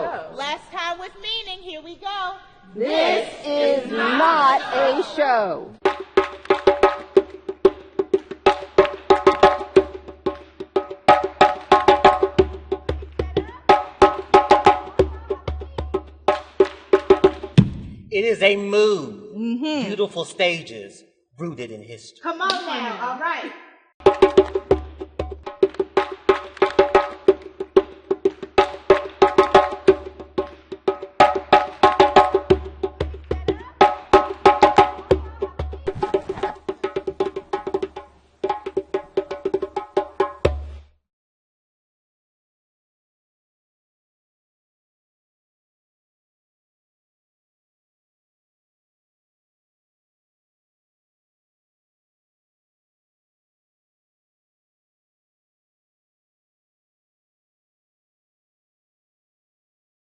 show. Last time with meaning. Here we go. This is not a show. It is a mood. Beautiful stages rooted in history. Come on now. All right.